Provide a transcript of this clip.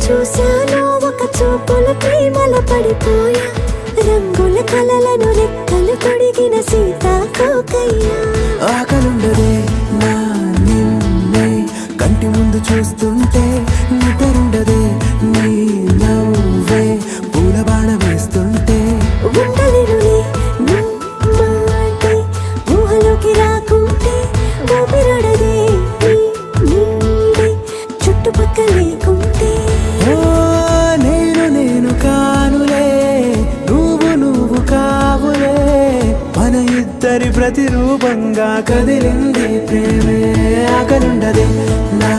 చూశాను ఒక చూపుల ప్రేమల పడిపోయా రంగుల కలలను రెక్కలు తొడిగిన సీతాకోకయ్యా ఆకలుండదే నా నిన్నే కంటి ముందు చూస్తుంటే నిద్రుండదే నీ నవ్వే పూల బాణ వేస్తుంటే ఉండలేనులే నువ్వు మాటే ఊహలోకి రాకుంటే ఊపిరాడదే నీ నీడే చుట్టుపక్కల లేకుంటే ఓ నేను కానులే నువ్వు కావులే మన ఇద్దరి ప్రతిరూపంగా కదిలింది ప్రేమే ఆకలుండదే నా